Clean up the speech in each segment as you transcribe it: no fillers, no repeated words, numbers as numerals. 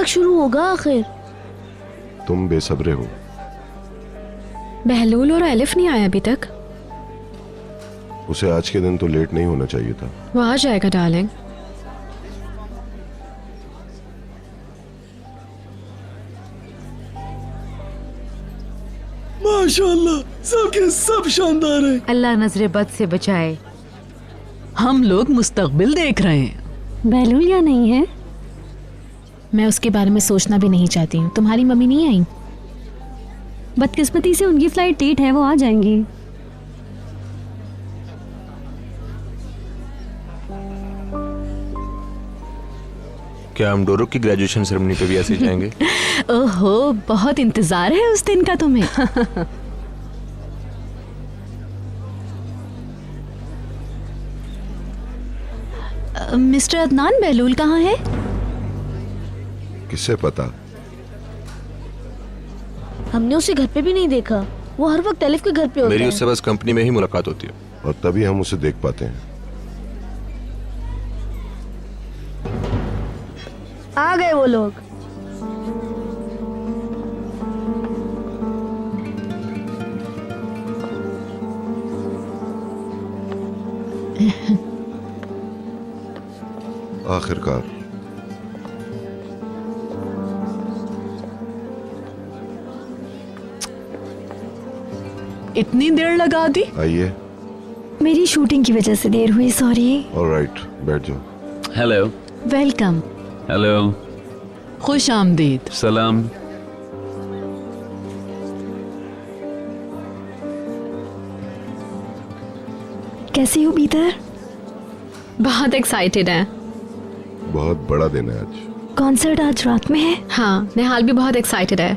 तक शुरू होगा आखिर? तुम बेसब्रे हो। बहलूल और एलिफ नहीं आया अभी तक। उसे आज के दिन तो लेट नहीं होना चाहिए था। वो आ जाएगा डार्लिंग। माशाल्लाह, सबके सब शानदार है। अल्लाह नजरे बद से बचाए। हम लोग मुस्तकबिल देख रहे हैं। बहलूल या नहीं है? मैं उसके बारे में सोचना भी नहीं चाहती हूँ। तुम्हारी मम्मी नहीं आई? बदकिस्मती से उनकी फ्लाइट लेट है, वो आ जाएंगी। क्या हम डोरो की ग्रेजुएशन सेरेमनी पे भी ऐसे ही जाएंगे? ओहो, बहुत इंतजार है उस दिन का तुम्हें। मिस्टर अदनान, बहलूल कहाँ है? किससे पता? हमने उसे घर पे भी नहीं देखा। वो हर वक्त एलिफ के घर पे होता मेरी है। उससे बस कंपनी में ही मुलाकात होती है। और तभी हम उसे देख पाते हैं। आ गए वो लोग। आखिरकार। इतनी देर लगा दी? आइए। मेरी शूटिंग की वजह से देर हुई, सॉरी। ऑलराइट, बैठ जाओ। हेलो। वेलकम। हेलो। खुश आमदीद। सलाम। कैसी हो पीटर? बहुत एक्साइटेड है। बहुत बड़ा दिन है आज। कॉन्सर्ट आज रात में है। हाँ, निहाल भी बहुत एक्साइटेड है।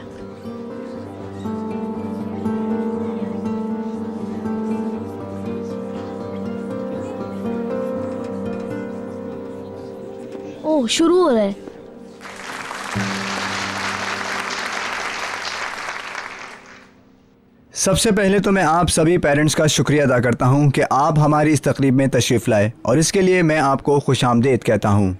ओह, शुरू हो रहा है। सबसे पहले तो मैं आप सभी पेरेंट्स का शुक्रिया अदा करता हूं कि आप हमारी इस तकरीब में तशरीफ़ लाए, और इसके लिए मैं आपको खुशामदीद कहता हूं।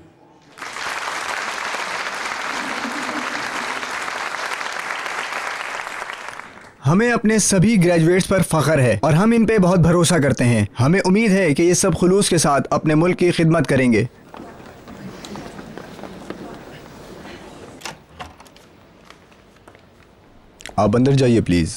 हमें अपने सभी ग्रेजुएट्स पर फ़ख्र है और हम इन पे बहुत भरोसा करते हैं। हमें उम्मीद है कि ये सब खुलूस के साथ अपने मुल्क की खिदमत करेंगे। आप अंदर जाइए please.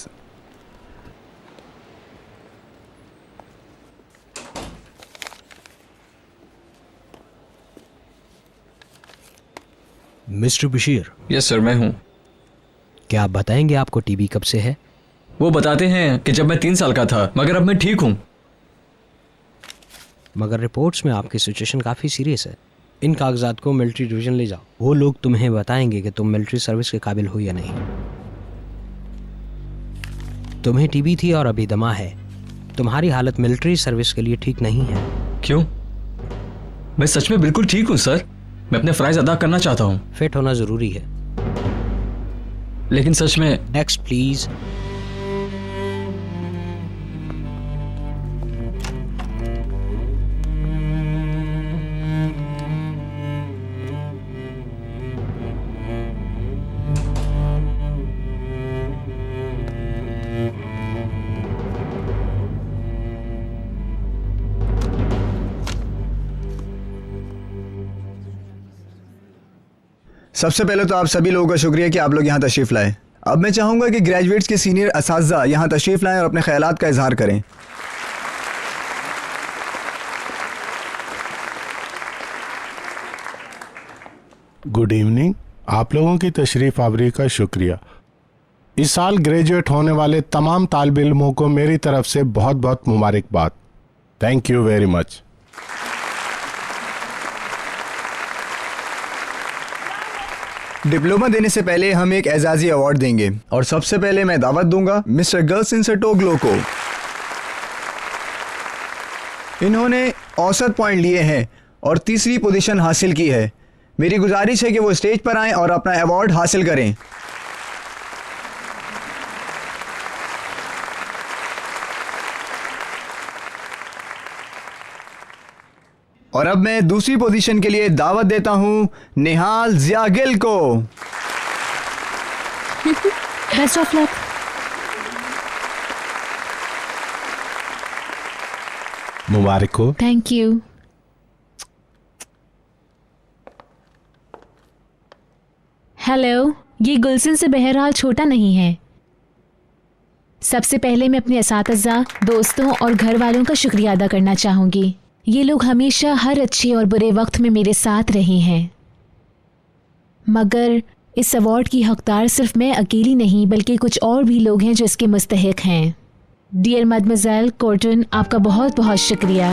Mister Bashir. Yes sir, मैं हूँ। क्या आप बताएंगे आपको टीबी कब से है? वो बताते हैं कि जब मैं 3 साल का था, मगर अब मैं ठीक हूँ। मगर रिपोर्ट्स में आपकी सिचुएशन काफ़ी सीरियस है। इन कागजात को मिलिट्री डिवीज़न ले जाओ, वो लोग तुम्हें बताएंगे कि तुम मिलिट्री सर्विस के काबिल हो या नहीं। तुम्हें टीबी थी और अभी दमा है। तुम्हारी हालत मिलिट्री सर्विस के लिए ठीक नहीं है। क्यों? मैं सच में बिल्कुल ठीक हूँ सर। मैं अपने फ़राइज़ अदा करना चाहता हूँ। फिट होना ज़रूरी है। लेकिन सच में। Next please. सबसे पहले तो आप सभी लोगों का शुक्रिया कि आप लोग यहाँ तशरीफ़ लाए। अब मैं चाहूँगा कि ग्रेजुएट्स के सीनियर असातिज़ा यहाँ तशरीफ़ लाएं और अपने ख्यालात का इजहार करें। Good evening. आप लोगों की तशरीफ़ आवरी का शुक्रिया। इस साल ग्रेजुएट होने वाले तमाम तालिब इल्मों को मेरी तरफ से बहुत बहुत मुबारकबाद। Thank you very much. Diploma देने से पहले हम एक एजाज़ी अवार्ड देंगे, और सबसे पहले मैं दावत दूंगा मिस्टर गर्सिन टोगलो को। इन्होंने औसत पॉइंट लिए हैं और तीसरी पोजीशन हासिल की है। मेरी गुजारिश है कि वो स्टेज पर आएं और अपना अवार्ड हासिल करें। और अब मैं दूसरी पोजीशन के लिए दावत देता हूं निहाल जियागिल को। Best of luck. मुबारक हो। Thank you. हेलो, ये गुलशन से बहरहाल छोटा नहीं है। सबसे पहले मैं अपने असातिज़ा, दोस्तों और घर वालों का शुक्रिया अदा करना चाहूँगी। ये लोग हमेशा हर अच्छे और बुरे वक्त में मेरे साथ रहे हैं। मगर इस अवार्ड की हकदार सिर्फ मैं अकेली नहीं बल्कि कुछ और भी लोग हैं जो इसके मुस्तहिक हैं। डियर मदमज़ेल कोर्टन, आपका बहुत बहुत शुक्रिया।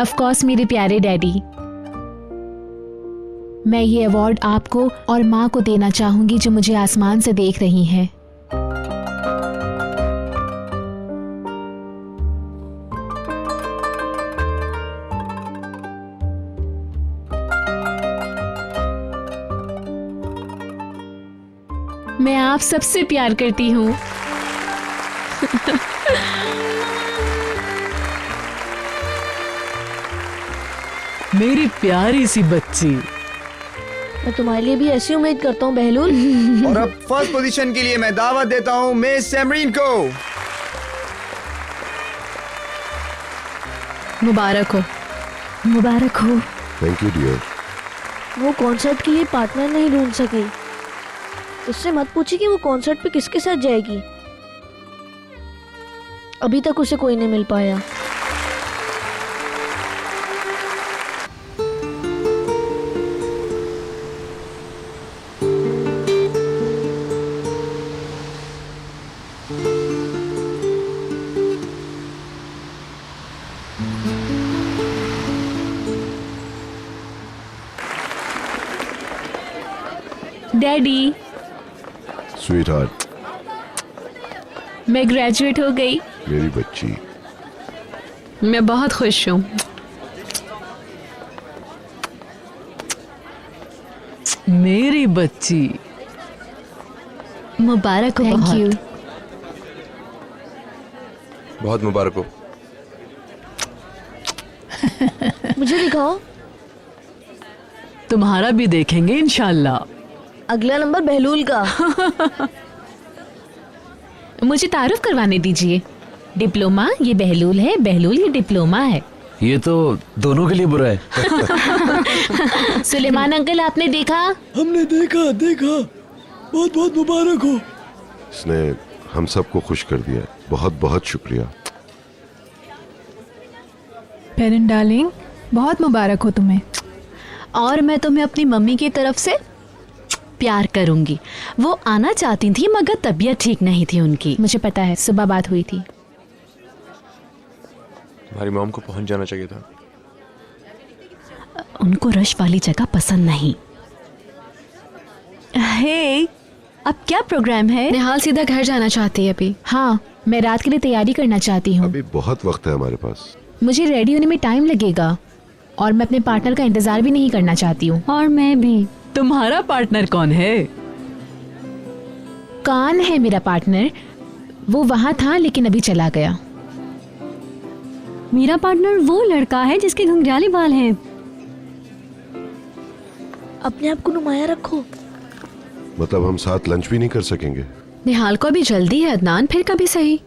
ऑफ कोर्स मेरे प्यारे डैडी, मैं ये अवार्ड आपको और माँ को देना चाहूँगी जो मुझे आसमान से देख रही हैं। मैं आप सबसे प्यार करती हूँ। मेरी प्यारी सी बच्ची। मैं तुम्हारे लिए भी ऐसी उम्मीद करता हूँ बहलूल। और अब फर्स्ट पोजीशन के लिए मैं दावत देता हूं मिस सैमरीन को। मुबारक हो। मुबारक हो। Thank you dear. वो कॉन्सर्ट के लिए पार्टनर नहीं ढूंढ सकी। उससे मत पूछी कि वो कॉन्सर्ट पे किसके साथ जाएगी। अभी तक उसे कोई नहीं मिल पाया। डैडी, स्वीट हार्ट, मैं ग्रेजुएट हो गई। मेरी बच्ची। मैं बहुत खुश हूँ। मेरी बच्ची। मुबारक हो। थैंक बहुत। यू। बहुत मुबारक हो। मुझे दिखाओ। तुम्हारा भी देखेंगे इंशाल्लाह। अगला नंबर बहलूल का। मुझे तारुफ करवाने दीजिए। डिप्लोमा ये बहलूल है, बहलूल ये डिप्लोमा है। ये तो दोनों के लिए बुरा है। सुलेमान अंकल, आपने देखा? हमने देखा देखा। बहुत बहुत मुबारक हो। इसने हम सबको खुश कर दिया। बहुत बहुत शुक्रिया। पेरेंट डार्लिंग, बहुत मुबारक हो तुम्हें। और मैं तुम्हें अपनी मम्मी की तरफ से प्यार करूंगी। वो आना चाहती थी मगर तबीयत ठीक नहीं थी उनकी। मुझे पता है, सुबह बात हुई थी। तुम्हारी मॉम को पहुंच जाना चाहिए था। उनको रश वाली जगह पसंद नहीं। हे, अब क्या प्रोग्राम है? निहाल सीधा घर जाना चाहती है अभी। हाँ, मैं रात के लिए तैयारी करना चाहती हूँ। अभी बहुत वक्त है हमारे पास। मुझे रेडी होने में टाइम लगेगा और मैं अपने पार्टनर का इंतजार भी नहीं करना चाहती हूँ। और मैं भी। तुम्हारा पार्टनर कौन है? कान है मेरा पार्टनर। वो वहाँ था लेकिन अभी चला गया। मेरा पार्टनर वो लड़का है जिसके घुंघराले बाल हैं। अपने आप को नुमाया रखो। मतलब हम साथ लंच भी नहीं कर सकेंगे? निहाल को अभी जल्दी है अदनान, फिर कभी सही।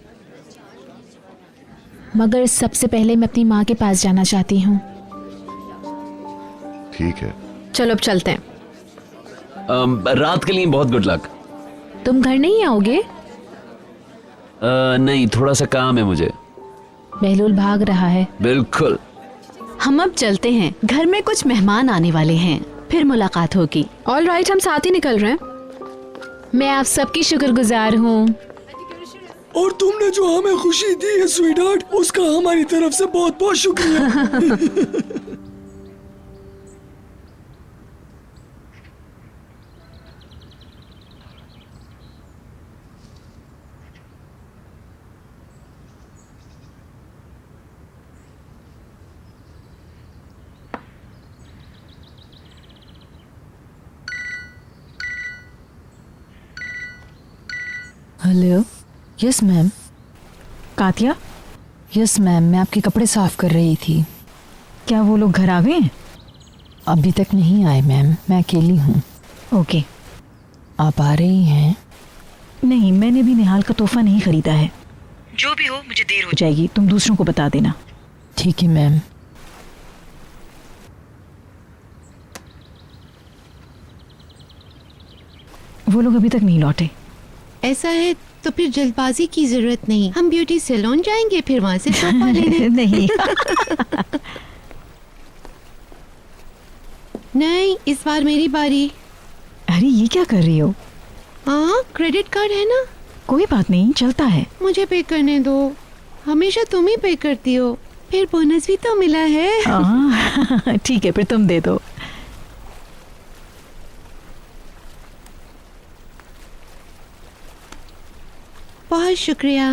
मगर सबसे पहले मैं अपनी माँ के पास जाना चाहती हूँ। ठीक है। चलो अब चलते हैं। रात के लिए बहुत गुड लक। तुम घर नहीं आओगे? नहीं, थोड़ा सा काम है मुझे। बहलूल भाग रहा है। बिल्कुल। हम अब चलते हैं, घर में कुछ मेहमान आने वाले हैं, फिर मुलाकात होगी। ऑल राइट, हम साथ ही निकल रहे हैं। मैं आप सबकी शुक्रगुजार हूँ। और तुमने जो हमें खुशी दी है स्वीट हार्ट, उसका हमारी तरफ से बहुत बहुत शुक्रिया। Hello. Yes ma'am. Katya, yes ma'am, मैं आपके कपड़े साफ कर रही थी। क्या वो लोग घर आ गए हैं? अभी तक नहीं आए मैम, मैं अकेली हूँ। ओके। आप आ रही हैं? नहीं, मैंने भी निहाल का तोहफा नहीं खरीदा है। जो भी हो, मुझे देर हो जाएगी, तुम दूसरों को बता देना। ठीक है मैम। वो लोग अभी तक नहीं लौटे। ऐसा है तो फिर जल्दबाजी की जरूरत नहीं, हम ब्यूटी सैलून जाएंगे, फिर वहां से तोहफा लेने। नहीं। नहीं, इस बार मेरी बारी। अरे ये क्या कर रही हो? हाँ, क्रेडिट कार्ड है ना। कोई बात नहीं, चलता है। मुझे पे करने दो, हमेशा तुम ही पे करती हो, फिर बोनस भी तो मिला है। हाँ, ठीक है, फिर तुम दे दो। बहुत शुक्रिया।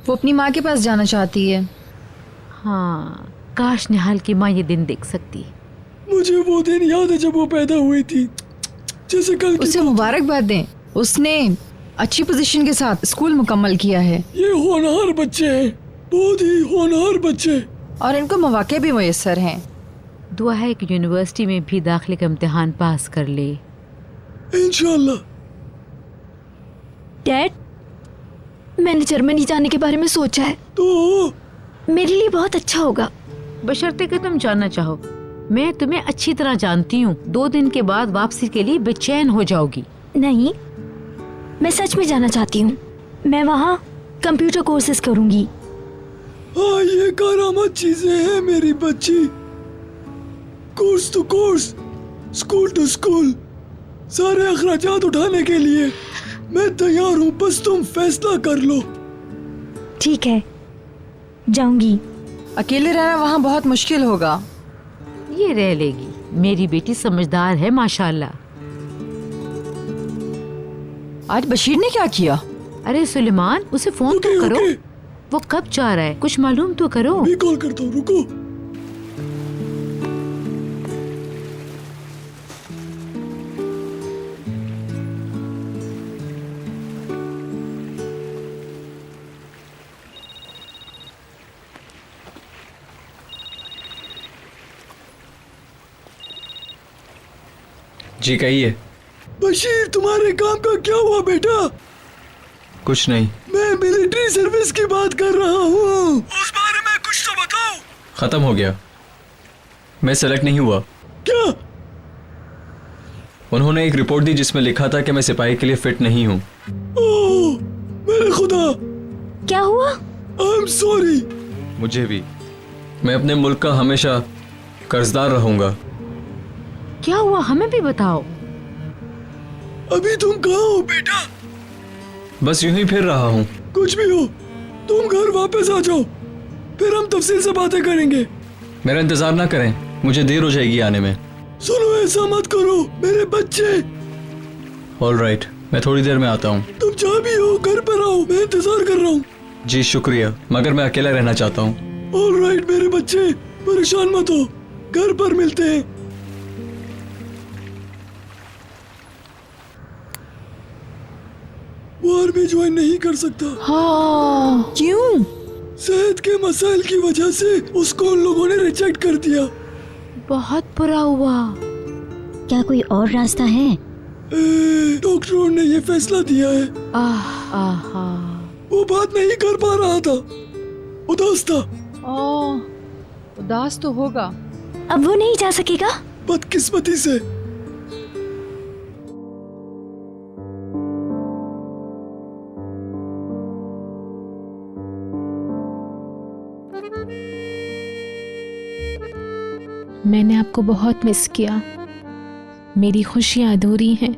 वो अपनी माँ के पास जाना चाहती है। हाँ, काश निहाल की माँ ये दिन देख सकती। मुझे वो दिन याद है जब वो पैदा हुई थी, जैसे कल की। उसे मुबारकबाद दें, उसने अच्छी पोजीशन के साथ स्कूल मुकम्मल किया है। ये होनहार बच्चे हैं, बहुत ही होनहार बच्चे, और इनको मौके भी मुयस्सर हैं। दुआ है कि यूनिवर्सिटी में भी दाखिले का इम्तिहान पास कर ले, इंशाल्लाह। डैड, मैंने जर्मनी जाने के बारे में सोचा है, तो मेरे लिए बहुत अच्छा होगा। बशर्ते कि तुम जानना चाहो। मैं तुम्हें अच्छी तरह जानती हूँ, 2 दिन के बाद वापसी के लिए बेचैन हो जाओगी। नहीं, मैं सच में जाना चाहती हूँ। मैं वहाँ कंप्यूटर कोर्सेज करूँगी। हाँ, ये करामत चीजें हैं मेरी बच्ची। Course to course, school to school, सारे अखराजात उठाने के लिए मैं तैयार हूँ, बस तुम फैसला कर लो। ठीक है, जाऊंगी। अकेले रहना वहाँ बहुत मुश्किल होगा। ये रह लेगी, मेरी बेटी समझदार है माशाल्लाह। आज बशीर ने क्या किया? अरे सुलेमान, उसे फोन तो करो। वो कब जा रहा है, कुछ मालूम तो करो। भी कॉल करता हूँ, रुको। जी कहिए। बशीर, तुम्हारे काम का क्या हुआ बेटा? कुछ नहीं। मैं मिलिट्री सर्विस की बात कर रहा हूँ, उस बारे में कुछ तो बताओ। खत्म हो गया, मैं सेलेक्ट नहीं हुआ। क्या? उन्होंने एक रिपोर्ट दी जिसमें लिखा था कि मैं सिपाही के लिए फिट नहीं हूँ। ओह मेरे खुदा, क्या हुआ? I am sorry. मुझे भी। मैं अपने मुल्क का हमेशा कर्जदार रहूंगा। क्या हुआ, हमें भी बताओ। अभी तुम कहाँ हो बेटा? बस यूं ही फिर रहा हूँ। कुछ भी हो, तुम घर वापस आ जाओ, फिर हम तफसील से बातें करेंगे। मेरा इंतजार ना करें, मुझे देर हो जाएगी आने में। सुनो, ऐसा मत करो मेरे बच्चे। ऑलराइट, मैं थोड़ी देर में आता हूँ। तुम जहाँ भी हो घर पर आओ, मैं इंतजार कर रहा हूँ। जी शुक्रिया, मगर मैं अकेला रहना चाहता हूँ। ऑलराइट मेरे बच्चे, परेशान मत हो, घर पर मिलते हैं। वो आर्मी ज्वाइन नहीं कर सकता। हाँ, क्यों? सेहत के मसाइल की वजह से उसको उन लोगों ने रिजेक्ट कर दिया। बहुत बुरा हुआ। क्या कोई और रास्ता है? डॉक्टरों ने ये फैसला दिया है। वो बात नहीं कर पा रहा था, उदास था। उदास तो होगा। अब वो नहीं जा सकेगा? बदकिस्मती से। मैंने आपको बहुत मिस किया। मेरी खुशियाँ अधूरी हैं।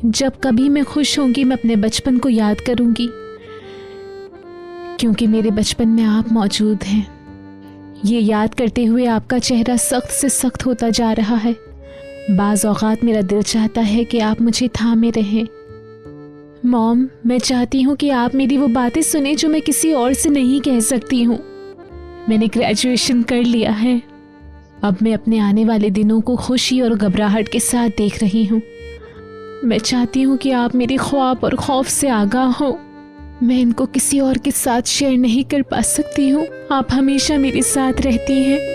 जब कभी मैं खुश होंगी मैं अपने बचपन को याद करूंगी, क्योंकि मेरे बचपन में आप मौजूद हैं। ये याद करते हुए आपका चेहरा सख्त से सख्त होता जा रहा है। बाज़ औक़ात मेरा दिल चाहता है कि आप मुझे थामे रहें। मॉम, मैं चाहती हूँ कि आप मेरी वो बातें सुने जो मैं किसी और से नहीं कह सकती हूँ। मैंने ग्रेजुएशन कर लिया है अब मैं अपने आने वाले दिनों को खुशी और घबराहट के साथ देख रही हूँ। मैं चाहती हूँ कि आप मेरे ख्वाब और खौफ से आगाह हो। मैं इनको किसी और के साथ शेयर नहीं कर पा सकती हूँ। आप हमेशा मेरे साथ रहती हैं।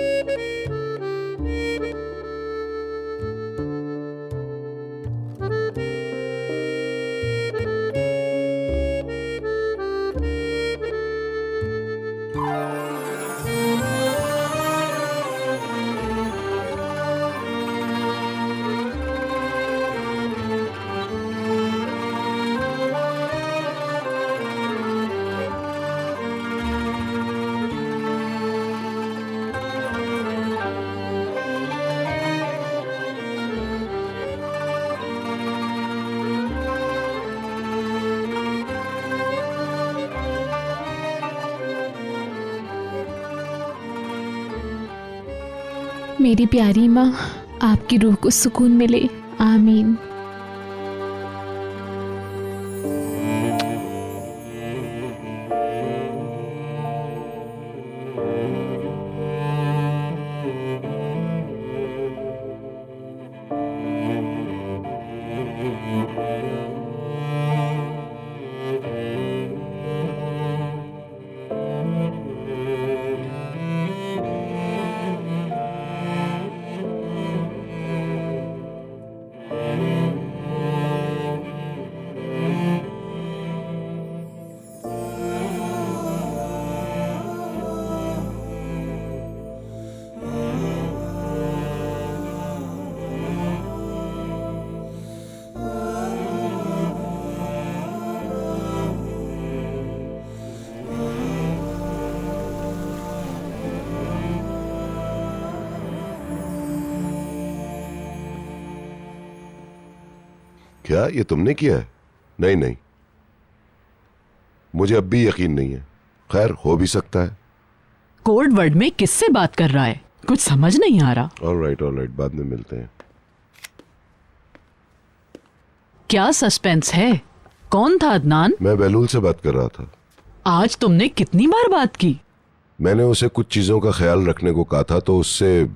मेरी प्यारी माँ, आपकी रूह को सुकून मिले। आमीन। क्या ये तुमने किया है? नहीं नहीं, मुझे अब भी यकीन नहीं है। खैर, हो भी सकता है। कोड वर्ड में किससे बात कर रहा है? कुछ समझ नहीं आ रहा। ऑल राइट, बाद में मिलते हैं। क्या सस्पेंस है? कौन था अदनान? मैं बहलूल से बात कर रहा था। आज तुमने कितनी बार बात की? मैंने उसे कुछ चीजों का ख्याल रखने को कहा था, तो उससे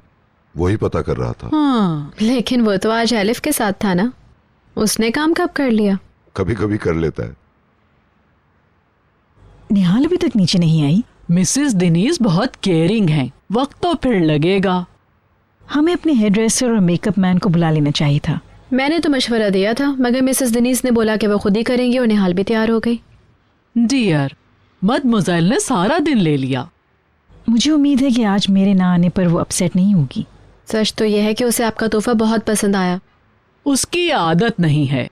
वही पता कर रहा था। हाँ। लेकिन वो तो आज एलिफ के साथ था ना, उसने काम कब कर लिया? कभी कभी कर लेता है। निहाल अभी तक नीचे नहीं आई। मिसेस दिनीज बहुत केयरिंग हैं, वक्त तो फिर लगेगा। हमें अपने हेयर ड्रेसर और मेकअप मैन को बुला लेना चाहिए था। मैंने तो मशवरा दिया था, मगर मिसेस दिनीज ने बोला कि वो खुद ही करेंगी और निहाल भी तैयार हो गई। डियर, मदमुज़ैल ने सारा दिन ले लिया। मुझे उम्मीद है कि आज मेरे ना आने पर वो अपसेट नहीं होगी। सच तो यह है कि उसे आपका तोहफा बहुत पसंद आया। उसकी आदत नहीं है।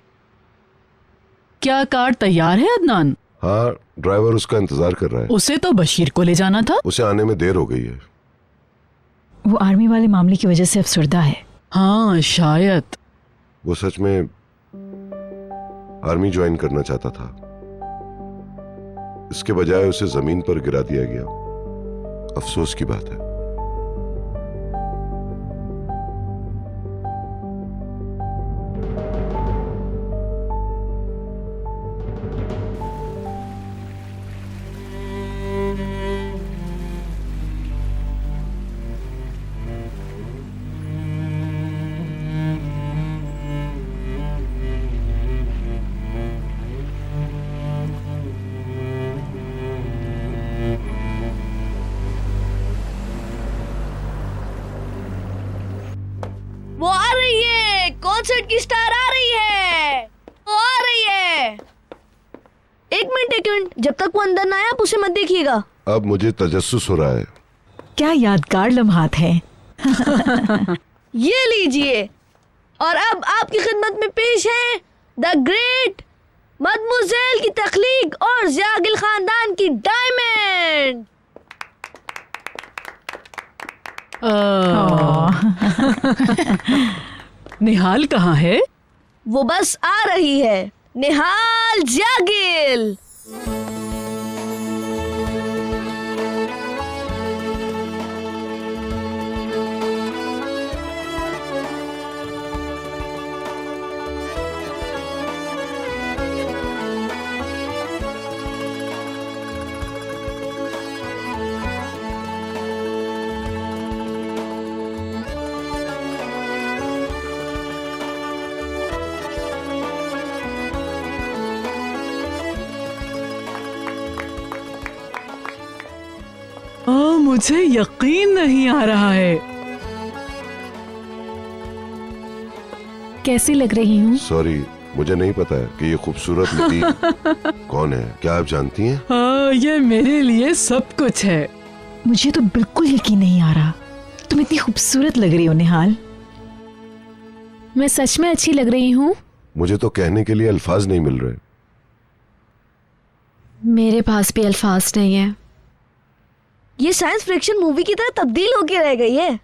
क्या कार तैयार है अदनान? हाँ, ड्राइवर उसका इंतजार कर रहा है। उसे तो बशीर को ले जाना था। उसे आने में देर हो गई है। वो आर्मी वाले मामले की वजह से अफसरदा है। हाँ शायद। वो सच में आर्मी ज्वाइन करना चाहता था, इसके बजाय उसे जमीन पर गिरा दिया गया। अफसोस की बात है। वो आ रही है, कॉन्सर्ट की स्टार आ रही है, वो आ रही है। एक मिनट, जब तक वो अंदर ना आए आप उसे मत देखिएगा। अब मुझे तजस्सुस हो रहा है। क्या यादगार लम्हात हैं। ये लीजिए, और अब आपकी खिदमत में पेश है द ग्रेट मदमुज़ैल की तख्लीक और ज़ियागिल खानदान की डायमंड। निहाल कहाँ है? वो बस आ रही है, निहाल ज़ियागिल। मुझे यकीन नहीं आ रहा है। कैसी लग रही हूँ? सॉरी, मुझे नहीं पता है कि ये खूबसूरत लड़की कौन है। क्या आप जानती हैं? हाँ, ये मेरे लिए सब कुछ है। मुझे तो बिल्कुल यकीन नहीं आ रहा, तुम इतनी खूबसूरत लग रही हो निहाल। मैं सच में अच्छी लग रही हूँ? मुझे तो कहने के लिए अल्फाज नहीं मिल रहे। मेरे पास भी अल्फाज नहीं है। ये साइंस फिक्शन मूवी की तरह तब्दील होके रह गई है।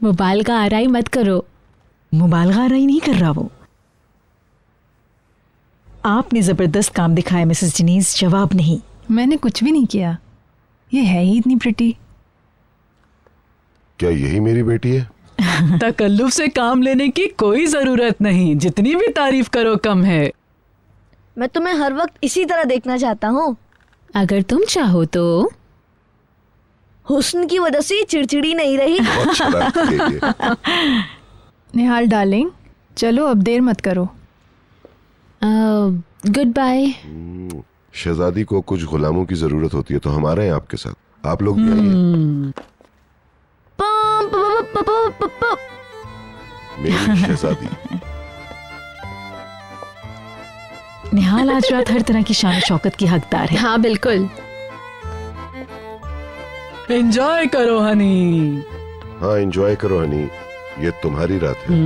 मुबालगा आराई मत करो। मुबालगा आराई नहीं कर रहा वो। आपने जबरदस्त काम दिखाया मिसेस जनीज, जवाब नहीं। मैंने कुछ भी नहीं किया, ये है ही इतनी प्रिटी। क्या यही मेरी बेटी है? तकल्लुफ से काम लेने की कोई जरूरत नहीं, जितनी भी तारीफ करो कम है। मैं तुम्हें हर वक्त इसी तरह देखना चाहता हूँ। अगर तुम चाहो तो। हुस्न की वजह से चिड़चिड़ी नहीं रही। निहाल डार्लिंग, चलो अब देर मत करो। Goodbye. शहजादी को कुछ गुलामों की जरूरत होती है, तो हमारे हैं आपके साथ। आप लोग भी आइए। मेरी शहजादी। निहाल आज रात हर तरह की शान शौकत की हकदार है। हाँ बिल्कुल। एंजॉय करो हनी। हाँ एंजॉय करो हनी, ये तुम्हारी रात है।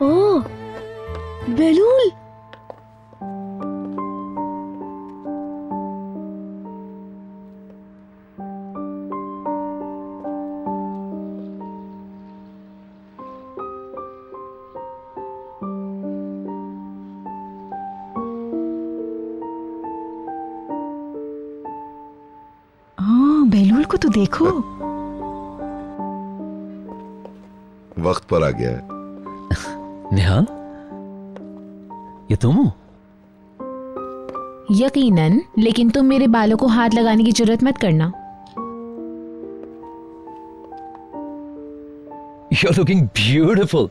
ओह, बेलूल। हाँ, बेलूल को तो देखो। वक्त पर आ गया है। निहाल, ये तुम हो? यकीनन, लेकिन तुम मेरे बालों को हाथ लगाने की जरूरत मत करना। You're looking beautiful.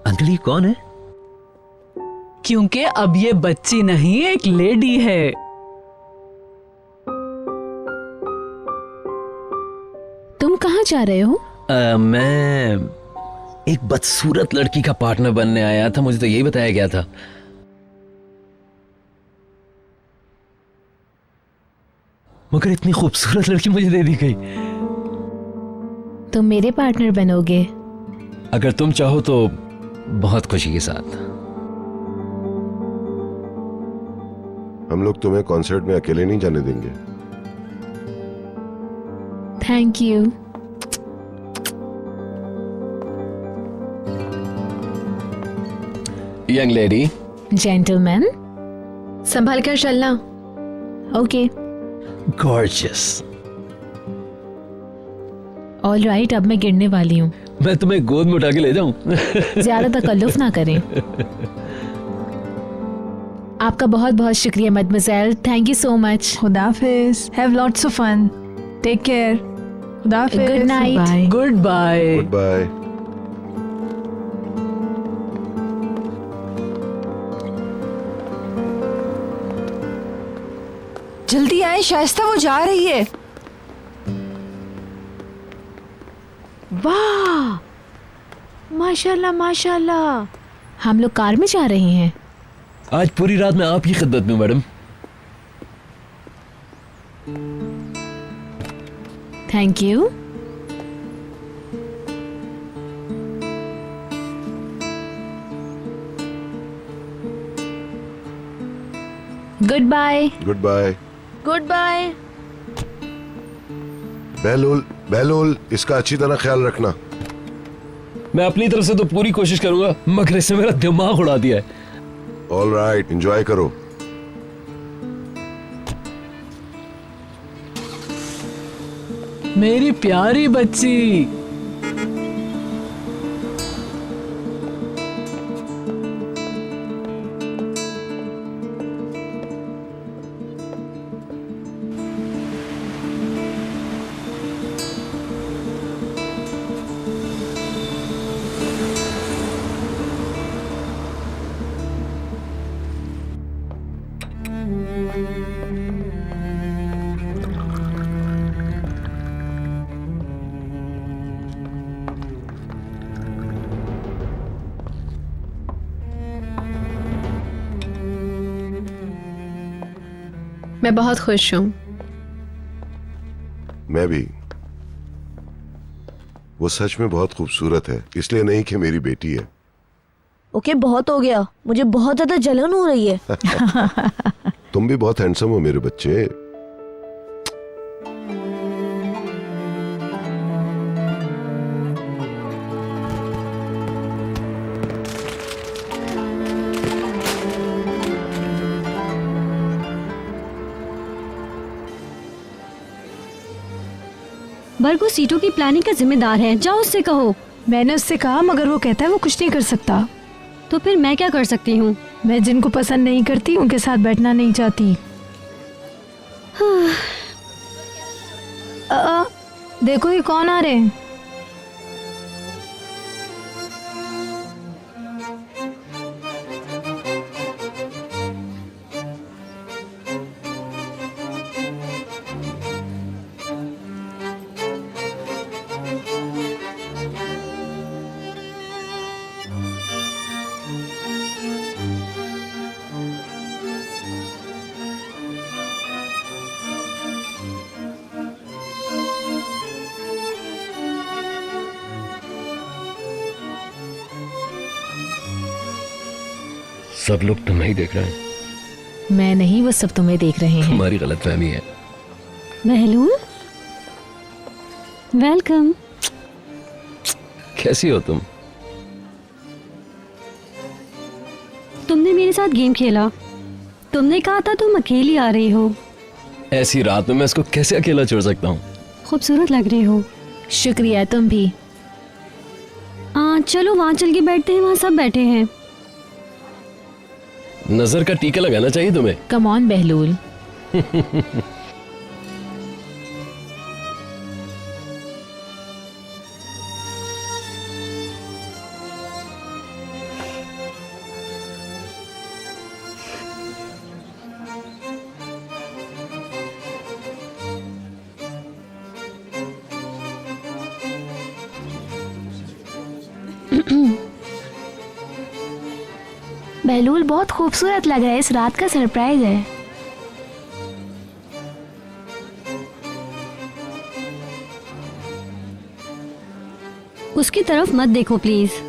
अंकल ये कौन है? क्योंकि अब ये बच्ची नहीं, एक लेडी है। तुम कहाँ जा रहे हो? मैं एक बदसूरत लड़की का पार्टनर बनने आया था, मुझे तो यही बताया गया था। मगर इतनी खूबसूरत लड़की मुझे दे दी गई। तुम मेरे पार्टनर बनोगे? अगर तुम चाहो तो बहुत खुशी के साथ। हम लोग तुम्हें कॉन्सर्ट में अकेले नहीं जाने देंगे। Thank you. Young lady. Gentleman. संभाल कर चलना। ओके। गॉर्जियस। ऑल राइट, अब मैं गिरने वाली हूँ। मैं तुम्हें गोद में उठा के ले जाऊं? ज्यादा तकल्लुफ ना करें। आपका बहुत बहुत शुक्रिया मदमज़ेल, थैंक यू सो मच। खुदाफिज, have lots of fun, take care. खुदाफिज। Good night. Goodbye. Goodbye. जल्दी आए शाइस्ता, वो जा रही है। वाह, माशाल्लाह माशाल्लाह। हम लोग कार में जा रहे हैं। आज पूरी रात मैं आपकी खिदमत में madam. Thank you. Goodbye. Goodbye. Goodbye. Bahlul, Bahlul, इसका अच्छी तरह ख्याल रखना। मैं अपनी तरफ से तो पूरी कोशिश करूंगा, मगर इसने मेरा दिमाग उड़ा दिया है। ऑल राइट, एंजॉय करो। मेरी प्यारी बच्ची। मैं बहुत खुश हूँ। मैं भी। वो सच में बहुत खूबसूरत है, इसलिए नहीं कि मेरी बेटी है। ओके, बहुत हो गया, मुझे बहुत ज्यादा जलन हो रही है। तुम भी बहुत हैंडसम हो मेरे बच्चे। बर्गो सीटों की प्लानिंग का जिम्मेदार है, जाओ उससे कहो। मैंने उससे कहा, मगर वो कहता है वो कुछ नहीं कर सकता। तो फिर मैं क्या कर सकती हूँ? मैं जिनको पसंद नहीं करती उनके साथ बैठना नहीं चाहती। देखो ये कौन आ रहे हैं। सब लोग तुम्हें ही देख रहे हैं। मैं नहीं, वो सब तुम्हें देख रहे हैं। तुम्हारी गलतफहमी है। महलूल, वेलकम। कैसी हो तुम? तुमने मेरे साथ गेम खेला, तुमने कहा था तुम अकेली आ रही हो। ऐसी रात में मैं इसको कैसे अकेला छोड़ सकता हूँ? खूबसूरत लग रही हो। शुक्रिया, तुम भी। चलो वहाँ चल के बैठते हैं, वहाँ सब बैठे हैं। नजर का टीका लगाना चाहिए तुम्हें। कम ऑन बहलूल। बहलूल बहुत खूबसूरत लग रहा है, इस रात का सरप्राइज है। उसकी तरफ मत देखो प्लीज।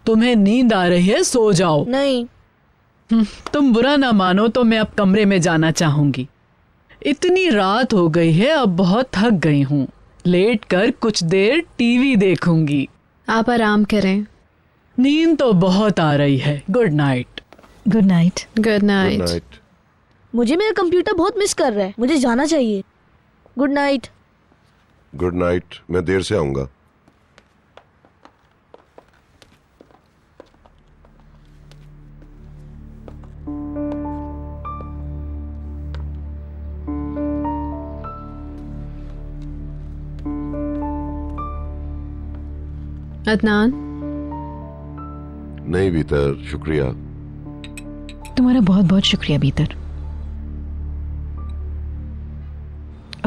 तुम्हें नींद आ रही है, सो जाओ। नहीं। तुम बुरा ना मानो तो मैं अब कमरे में जाना चाहूंगी। इतनी रात हो गई है, अब बहुत थक गई हूँ। लेट कर कुछ देर टीवी देखूंगी। आप आराम करें। नींद तो बहुत आ रही है। Good night. Good night. Good night. मुझे मेरा कंप्यूटर बहुत मिस कर रहा है, मुझे जाना चाहिए। Good night. Good night. मैं देर से आऊंगा। अदनान। नहीं भीतर, शुक्रिया। तुम्हारा बहुत बहुत शुक्रिया भीतर।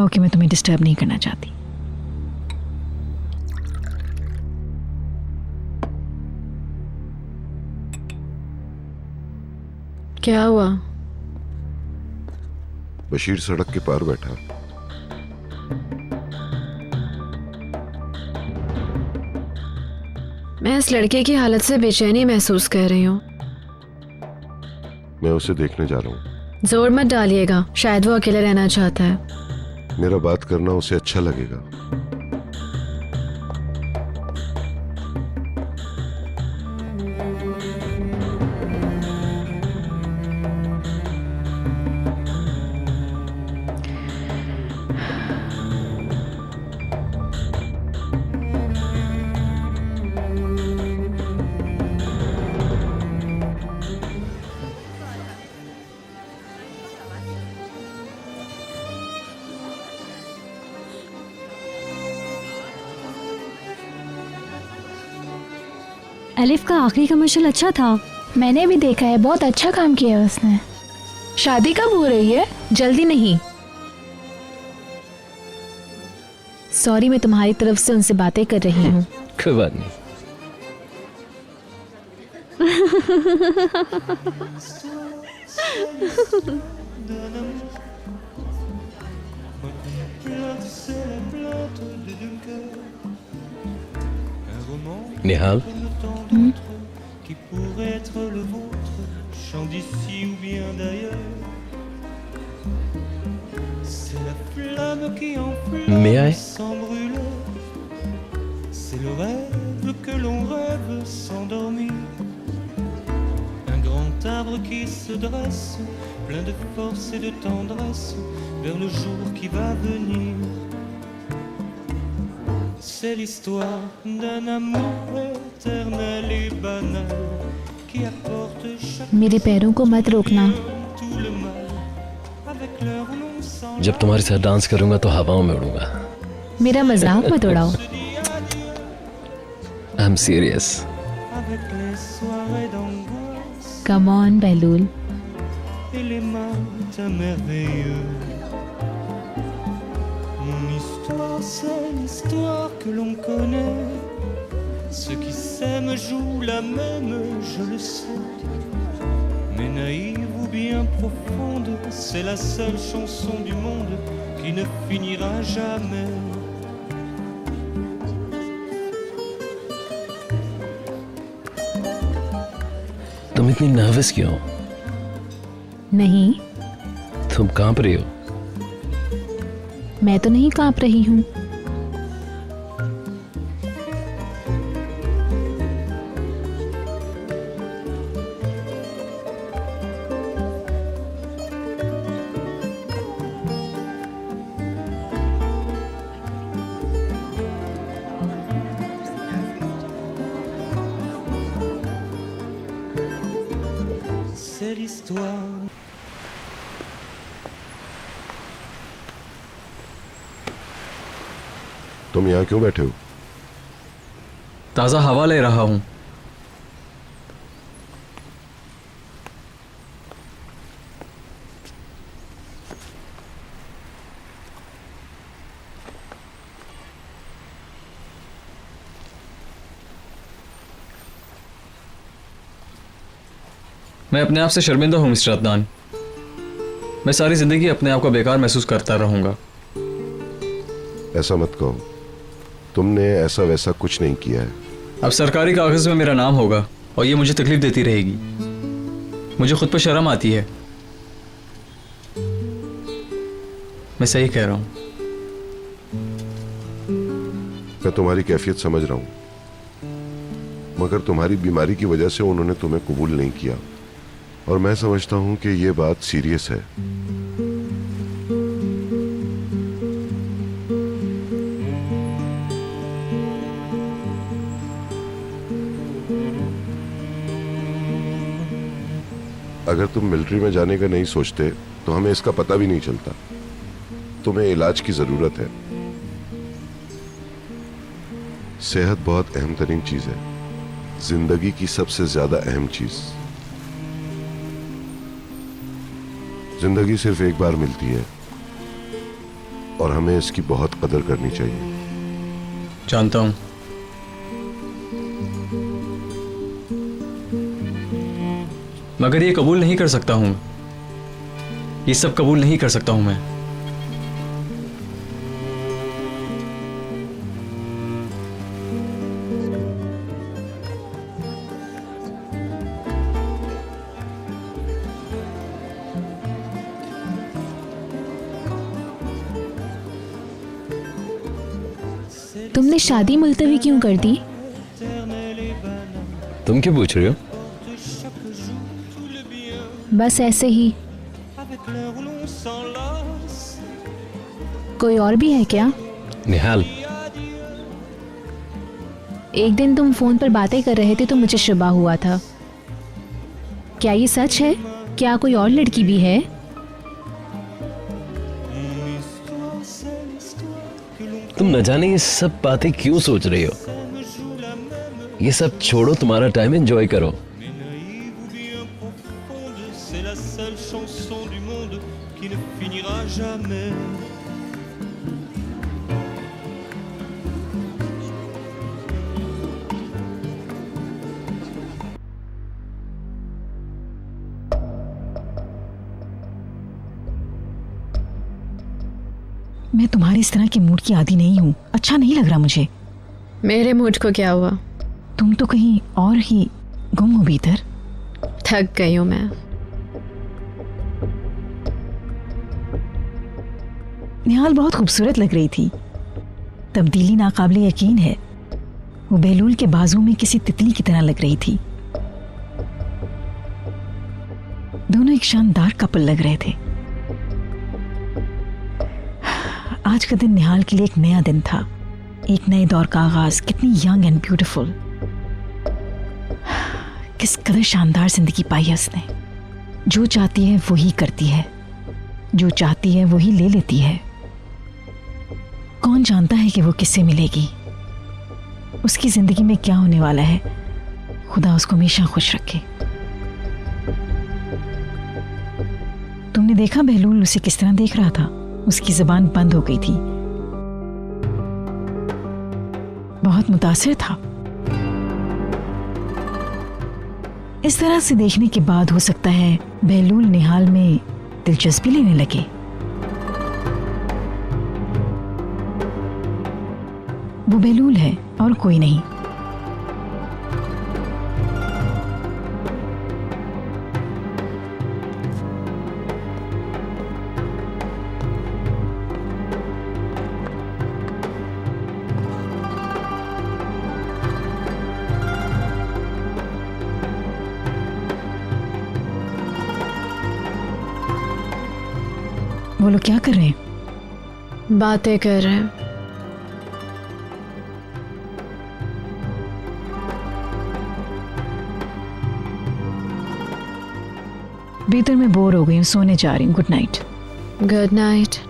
ओके, मैं तुम्हें डिस्टर्ब नहीं करना चाहती। क्या हुआ? बशीर सड़क के पार बैठा। मैं इस लड़के की हालत से बेचैनी महसूस कर रही हूँ। मैं उसे देखने जा रहा हूँ। जोर मत डालिएगा, शायद वो अकेले रहना चाहता है। मेरा बात करना उसे अच्छा लगेगा। एलिफ का आखिरी कमर्शियल अच्छा था। मैंने भी देखा है, बहुत अच्छा काम किया है उसने। शादी कब हो रही है? जल्दी नहीं। सॉरी, मैं तुम्हारी तरफ से उनसे बातें कर रही हूँ। कोई बात नहीं। निहाल, qui pourrait être le vôtre, chant d'ici ou bien d'ailleurs. C'est la flamme qui enflamme May I? sans brûler. C'est le rêve que l'on rêve sans dormir. Un grand arbre qui se dresse, plein de force et de tendresse, vers le jour qui va venir. C'est l'histoire d'un amour éternel et banal qui apporte chaque मेरे पैरों को मत रोकना। tout le mal. Avec leur nom sans जब तुम्हारे साथ dance करूंगा तो हवाओं में उड़ूंगा। मेरा मजाक मत उड़ाओ। I am serious. avec les soirées d'angoisse come on Bahlul. et les matins merveilleux. Mon histoire, c'est l'histoire que l'on connaît. Ceux qui s'aiment jouent la même, je le sais. Mais naïve ou bien profonde, c'est la seule chanson du monde qui ne finira jamais. तुम इतनी nervous क्यों? नहीं, तुम कांप रही हो। मैं तो नहीं कांप रही हूँ। C'est l'histoire. तुम यहाँ क्यों बैठे हो? ताज़ा हवा ले रहा हूँ। मैं अपने आप से शर्मिंदा हूँ मिस्टर अदनान। मैं सारी जिंदगी अपने आप को बेकार महसूस करता रहूंगा। ऐसा मत कहो, तुमने ऐसा वैसा कुछ नहीं किया है। अब सरकारी कागज में मेरा नाम होगा और ये मुझे तकलीफ देती रहेगी। मुझे खुद पर शर्म आती है। मैं सही कह रहा हूँ। मैं तुम्हारी कैफियत समझ रहा हूँ, मगर तुम्हारी बीमारी की वजह से उन्होंने तुम्हें कबूल नहीं किया और मैं समझता हूँ कि ये बात सीरियस है। अगर तुम मिलिट्री में जाने का नहीं सोचते तो हमें इसका पता भी नहीं चलता। तुम्हें इलाज की जरूरत है। सेहत बहुत अहम तरीन चीज है, जिंदगी की सबसे ज्यादा अहम चीज। जिंदगी सिर्फ एक बार मिलती है और हमें इसकी बहुत कदर करनी चाहिए। जानता हूं। मगर ये कबूल नहीं कर सकता हूं। ये सब कबूल नहीं कर सकता हूं मैं। तुमने शादी मुलतवी क्यों कर दी? तुम क्यों पूछ रहे हो? बस ऐसे ही। कोई और भी है क्या? निहाल, एक दिन तुम फोन पर बातें कर रहे थे तो मुझे शुबा हुआ था। क्या ये सच है? क्या कोई और लड़की भी है? तुम न जाने ये सब बातें क्यों सोच रही हो। ये सब छोड़ो, तुम्हारा टाइम एंजॉय करो। C'est la seule chanson du monde qui ne finira jamais. मैं तुम्हारी इस तरह के मूड की आदी नहीं हूँ। अच्छा नहीं लग रहा मुझे। मेरे मूड को क्या हुआ? तुम तो कहीं और ही गुम हो भीतर। थक गई हूँ मैं। निहाल बहुत खूबसूरत लग रही थी। तब्दीली नाकाबिले यकीन है। वो बेलूल के बाजू में किसी तितली की तरह लग रही थी। दोनों एक शानदार कपल लग रहे थे। आज का दिन निहाल के लिए एक नया दिन था, एक नए दौर का आगाज। कितनी यंग एंड ब्यूटीफुल, किस कदर शानदार जिंदगी पाई है उसने। जो चाहती है वो ही करती है, जो चाहती है वो ही ले लेती है। कौन जानता है कि वो किससे मिलेगी, उसकी जिंदगी में क्या होने वाला है। खुदा उसको हमेशा खुश रखे। तुमने देखा बहलूल उसे किस तरह देख रहा था? उसकी जुबान बंद हो गई थी। बहुत मुतासिर था। इस तरह से देखने के बाद हो सकता है बहलूल निहाल में दिलचस्पी लेने लगे। वो बहलूल है और कोई नहीं। वो लोग क्या कर रहे हैं? बातें कर रहे हैं। भीतर मैं बोर हो गई हूँ, सोने जा रही हूँ। Good night. Good night.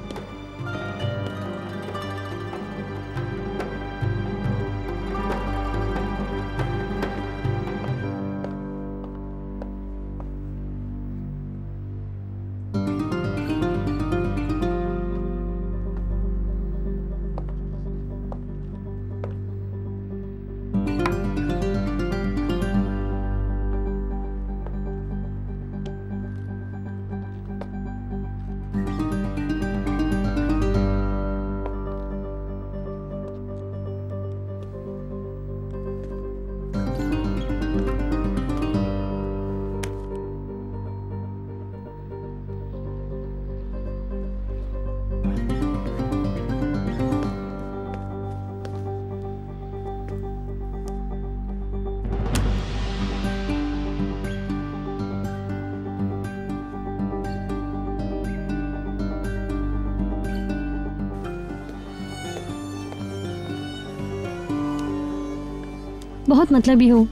बहुत मतलबी हो।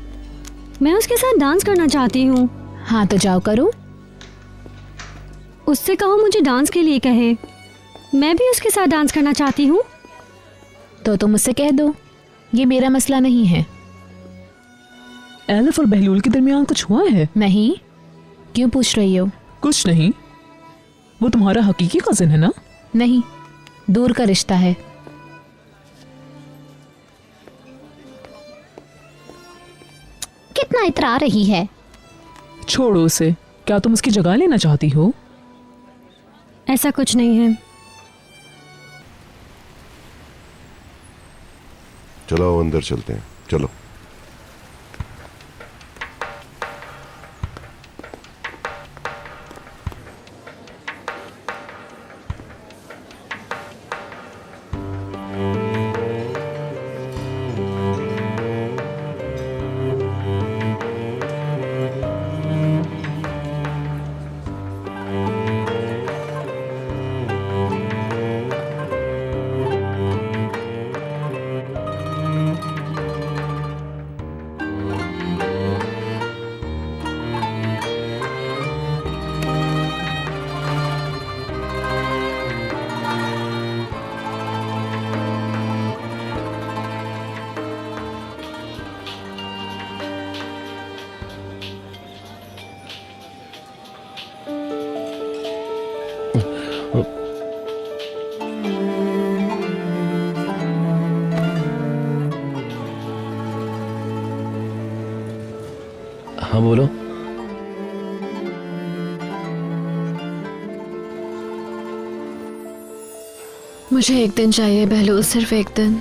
मैं उसके साथ डांस करना चाहती हूँ। हाँ तो जाओ करो। उससे कहो मुझे डांस के लिए कहे। मैं भी उसके साथ डांस करना चाहती हूँ। तो तुम मुझसे कह दो, ये मेरा मसला नहीं है। एलिफ और बहलूल के दरमियान कुछ हुआ है? नहीं। क्यों पूछ रही हो? कुछ नहीं। वो तुम्हारा हकीकी कजिन है ना? नहीं, दूर का रिश्ता है। कितना इतरा रही है। छोड़ो उसे। क्या तुम उसकी जगह लेना चाहती हो? ऐसा कुछ नहीं है। चलो अंदर चलते हैं, चलो। हाँ बोलो। मुझे एक दिन चाहिए बहलूल, सिर्फ एक दिन।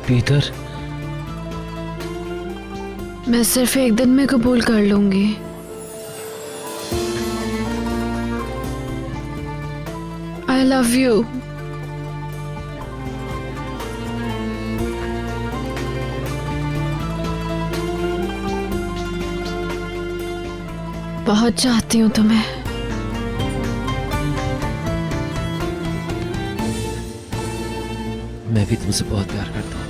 पीटर, मैं सिर्फ एक दिन में कबूल कर लूंगी। I love you. बहुत चाहती हूँ तुम्हें। मैं भी तुमसे बहुत प्यार करता हूँ।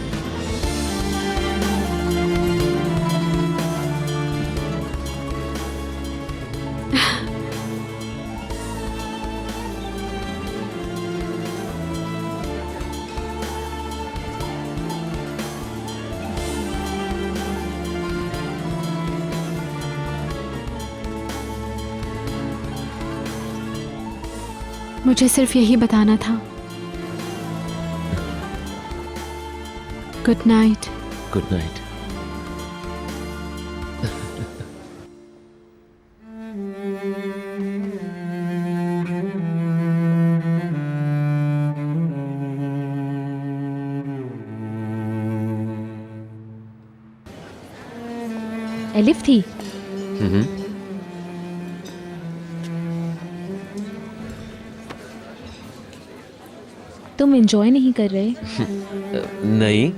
मुझे सिर्फ यही बताना था। Good night. Good night. Elif थी। तुम एंजॉय नहीं कर रहे? नहीं,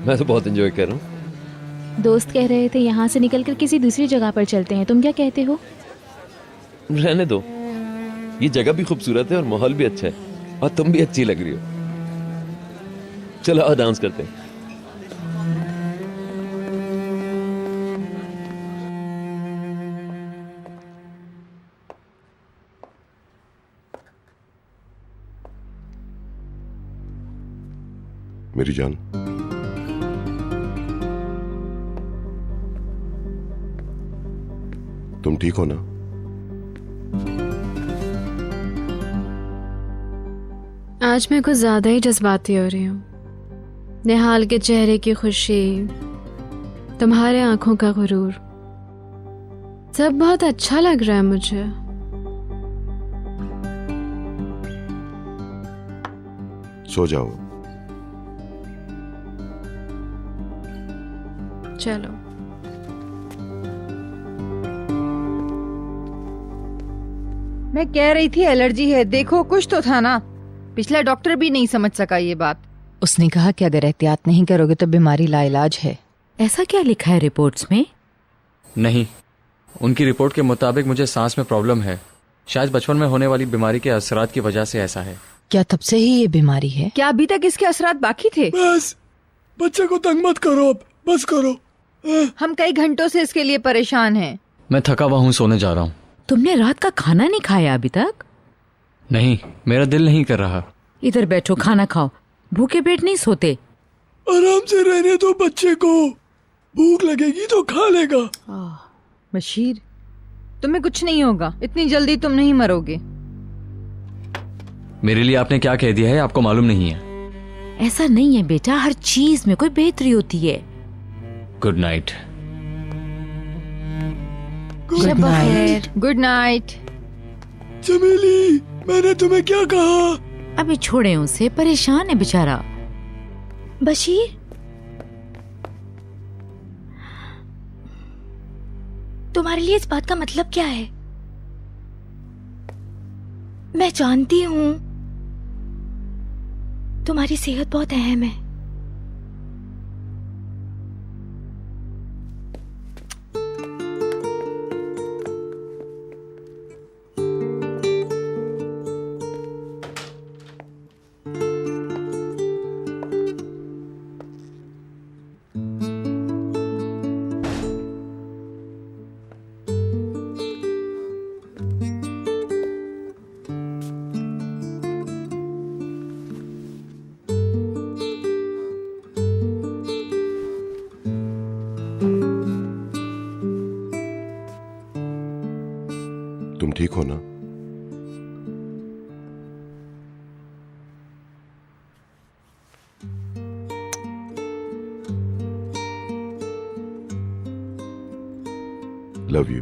मैं तो बहुत एंजॉय कर रहा हूँ। दोस्त कह रहे थे यहाँ से निकलकर किसी दूसरी जगह पर चलते हैं, तुम क्या कहते हो? रहने दो, ये जगह भी खूबसूरत है और माहौल भी अच्छा है और तुम भी अच्छी लग रही हो। चलो आओ डांस करते हैं। मेरी जान, तुम ठीक हो ना? आज मैं कुछ ज्यादा ही जज्बाती हो रही हूँ। निहाल के चेहरे की खुशी, तुम्हारे आंखों का गुरूर, सब बहुत अच्छा लग रहा है मुझे। सो जाओ। चलो। मैं कह रही थी एलर्जी है, देखो कुछ तो था ना। पिछला डॉक्टर भी नहीं समझ सका ये बात। उसने कहा कि अगर एहतियात नहीं करोगे तो बीमारी लाइलाज है। ऐसा क्या लिखा है रिपोर्ट्स में? नहीं, उनकी रिपोर्ट के मुताबिक मुझे सांस में प्रॉब्लम है। शायद बचपन में होने वाली बीमारी के असरात की वजह से ऐसा है। क्या तब से ही ये बीमारी है? क्या अभी तक इसके असरात बाकी थे? बस बच्चे को तंग मत करो, अब बस करो। हम कई घंटों से इसके लिए परेशान हैं। मैं थका हुआ हूँ, सोने जा रहा हूँ। तुमने रात का खाना नहीं खाया अभी तक? नहीं, मेरा दिल नहीं कर रहा। इधर बैठो, खाना खाओ। भूखे पेट नहीं सोते। आराम से रहने दो बच्चे को, भूख लगेगी तो खा लेगा। बशीर, तुम्हें कुछ नहीं होगा, इतनी जल्दी तुम नहीं मरोगे। मेरे लिए आपने क्या कह दिया है आपको मालूम नहीं है? ऐसा नहीं है बेटा, हर चीज में कोई बेहतरी होती है। Good night. Good night. Good night. चमेली, मैंने तुम्हें क्या कहा? अभी छोड़े उसे, परेशान है बेचारा। बशीर, तुम्हारे लिए इस बात का मतलब क्या है? मैं जानती हूं तुम्हारी सेहत बहुत अहम है। तुम ठीक हो ना? Love you.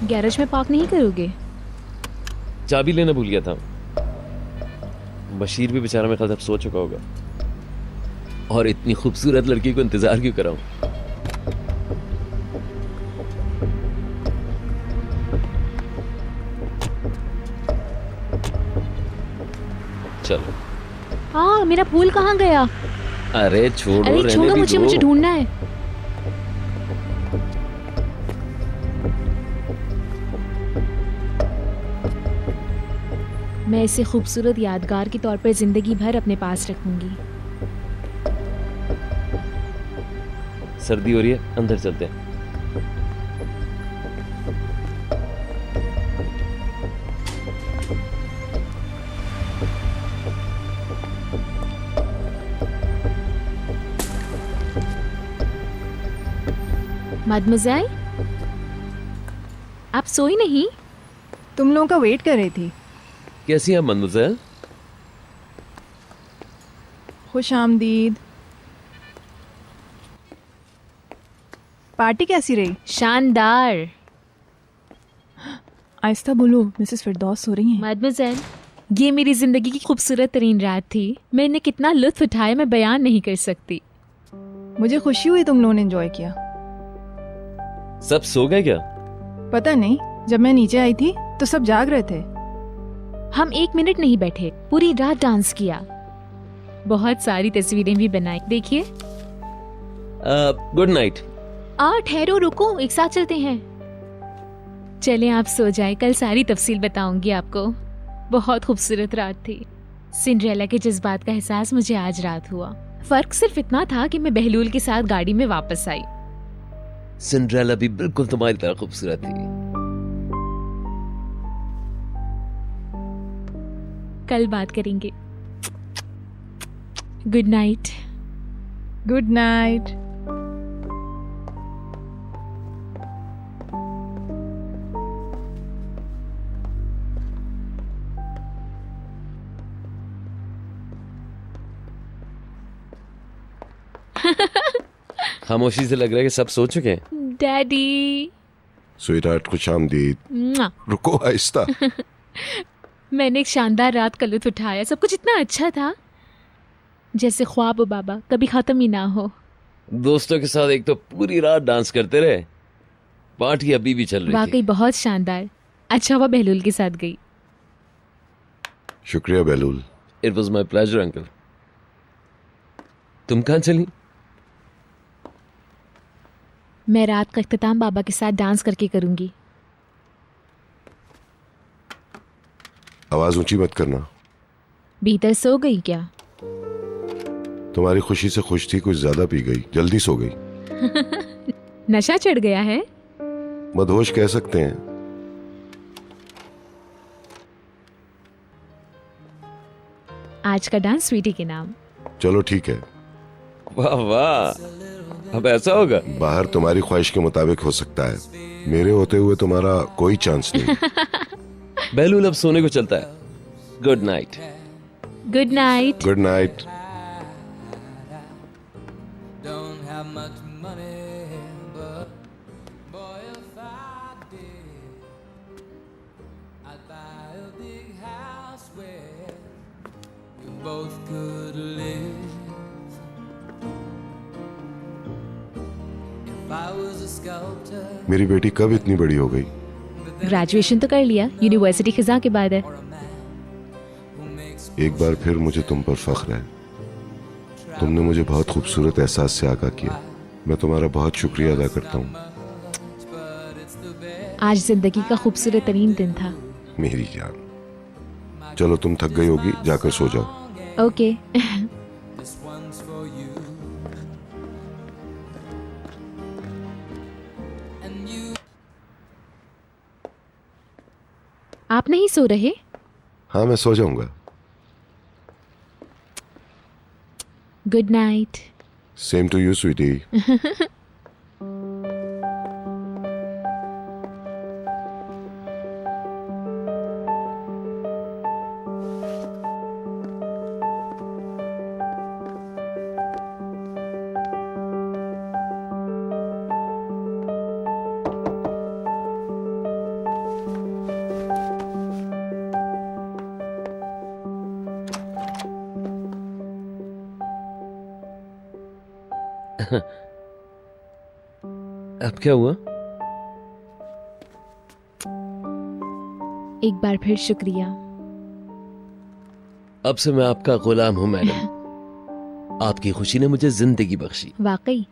गैरेज में पार्क नहीं करोगे? चाबी लेना भूल गया था। बशीर भी बेचारा मेरे ख्याल से अब सो चुका होगा। और इतनी खूबसूरत लड़की को इंतजार क्यों कराऊं? चलो। हाँ, मेरा फूल कहाँ गया? अरे छोड़ो, अरे छोड़ो, मुझे ढूंढना है। मैं इसे खूबसूरत यादगार के तौर पर जिंदगी भर अपने पास रखूंगी। सर्दी हो रही है, अंदर चलते हैं। मदमज़ेल, आप सोई नहीं? तुम लोगों का वेट कर रही थी। कैसी हैं मदमज़ेल? खुश आमदीद। पार्टी कैसी रही? शानदार। आहिस्ता बोलो, मिसेस फिरदौस सो रही हैं। मदमज़ेल, ये मेरी जिंदगी की खूबसूरत तरीन रात थी। मैंने कितना लुत्फ उठाया, मैं बयान नहीं कर सकती। मुझे खुशी हुई तुम लोगों ने एंजॉय किया। सब सो गए क्या? पता नहीं, जब मैं नीचे आई थी तो सब जाग रहे थे। हम 1 मिनट नहीं बैठे, पूरी रात डांस किया। बहुत सारी तस्वीरें भी बनाई, देखिए। Good night. ठहरो, रुको, एक साथ चलते हैं। चलें, आप सो जाए, कल सारी तफसील बताऊंगी आपको। बहुत खूबसूरत रात थी। सिंड्रेला के जज्बात का एहसास मुझे आज रात हुआ। फर्क सिर्फ इतना था कि मैं बहलूल के साथ गाड़ी में वापस आई। सिंड्रेला भी बिल्कुल तुम्हारी तरह खूबसूरत थी। कल बात करेंगे। Good night. Good night. खामोशी से लग रहा है कि सब सो चुके हैं। डैडी। स्वीटहार्ट, खुश आमदीद। मुआ। रुको, आहिस्ता। मैंने एक शानदार रात का लुत्फ उठाया। सब कुछ इतना अच्छा था, जैसे ख्वाब बाबा कभी खत्म ही ना हो। दोस्तों के साथ एक तो पूरी रात डांस करते रहे, पार्टी अभी भी चल रही थी। वाकई बहुत शानदार। अच्छा हुआ बहलूल के साथ गई। शुक्रिया Bahlul. It was my pleasure uncle. तुम कहाँ चली? मैं रात का इख्तिताम बाबा के साथ डांस करके करूंगी। आवाज ऊंची मत करना। भीतर सो गई क्या? तुम्हारी खुशी से खुश थी, कुछ ज्यादा पी गई, जल्दी सो गई। नशा चढ़ गया है? मदहोश कह सकते हैं। आज का डांस स्वीटी के नाम। चलो ठीक है। वाह वाह, अब ऐसा होगा? बाहर तुम्हारी ख्वाहिश के मुताबिक हो सकता है, मेरे होते हुए तुम्हारा कोई चांस नहीं। बहलूल अब सोने को चलता है। Good night. Good night. Good night. both could live. If I was a sculptor, मेरी बेटी कब इतनी बड़ी हो गई? ग्रेजुएशन तो कर लिया, यूनिवर्सिटी खिजा के बाद है। एक बार फिर मुझे तुम पर फख्र है। तुमने मुझे बहुत खूबसूरत एहसास से आगाह किया। मैं तुम्हारा बहुत शुक्रिया अदा करता हूँ। आज जिंदगी का खूबसूरत तरीन दिन था। मेरी जान, चलो तुम थक गई होगी, जाकर सो जाओ। Okay. this one's for you. And you. आप नहीं सो रहे? हाँ, मैं सो जाऊंगा। Good night. Same to you sweetie. अब क्या हुआ? एक बार फिर शुक्रिया। अब से मैं आपका गुलाम हूं मैडम। आपकी खुशी ने मुझे जिंदगी बख्शी। वाकई।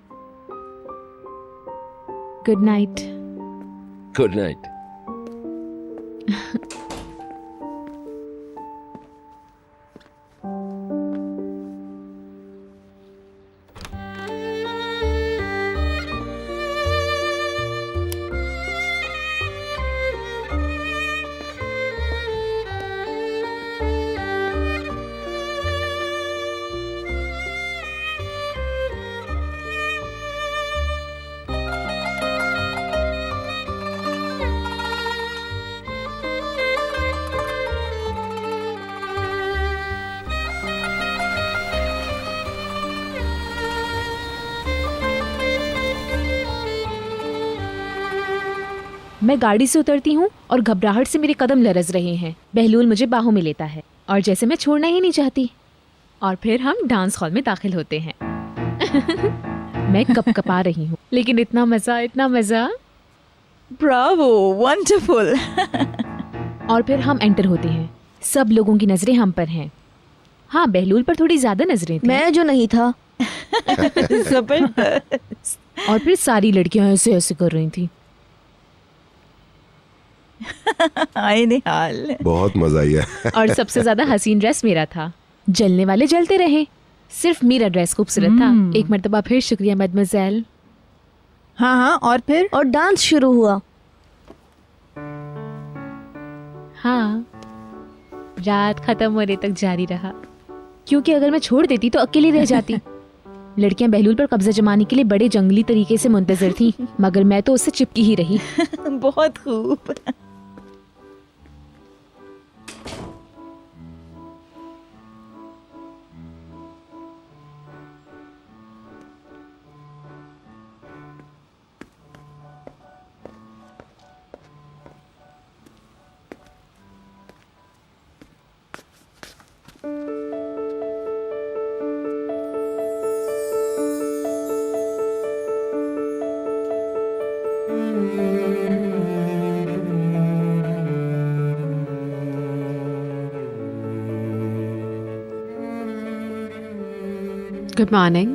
Good night. Good night. मैं गाड़ी से उतरती हूँ और घबराहट से मेरे कदम लरज रहे हैं। बहलूल मुझे बाहों में लेता है और जैसे मैं छोड़ना ही नहीं चाहती, और फिर हम डांस हॉल में दाखिल होते हैं। मैं कपकपा रही हूँ, लेकिन इतना मजा, इतना मजा। Bravo, wonderful. और फिर हम एंटर होते हैं। सब लोगों की नजरें हम पर हैं। हाँ, बहलूल पर थोड़ी ज्यादा नजरें थी। मैं जो नहीं था। जबरदस्त। और फिर सारी लड़कियां ऐसे ऐसे कर रही थी। आए निहाल, बहुत मजा आया। और सबसे ज्यादा हसीन ड्रेस मेरा था। जलने वाले जलते रहे, सिर्फ मेरा ड्रेस खूबसूरत था। एक मर्तबा फिर शुक्रिया मैडमोजेल। हाँ हाँ, और फिर? और डांस शुरू हुआ। हाँ, रात खत्म होने तक जारी रहा, क्योंकि अगर मैं छोड़ देती तो अकेली रह जाती। लड़कियां बहलूल पर कब्जा जमाने के लिए बड़े जंगली तरीके से मुंतजर थीं, मगर मैं तो उससे चिपकी ही रही। बहुत खूब। Good morning.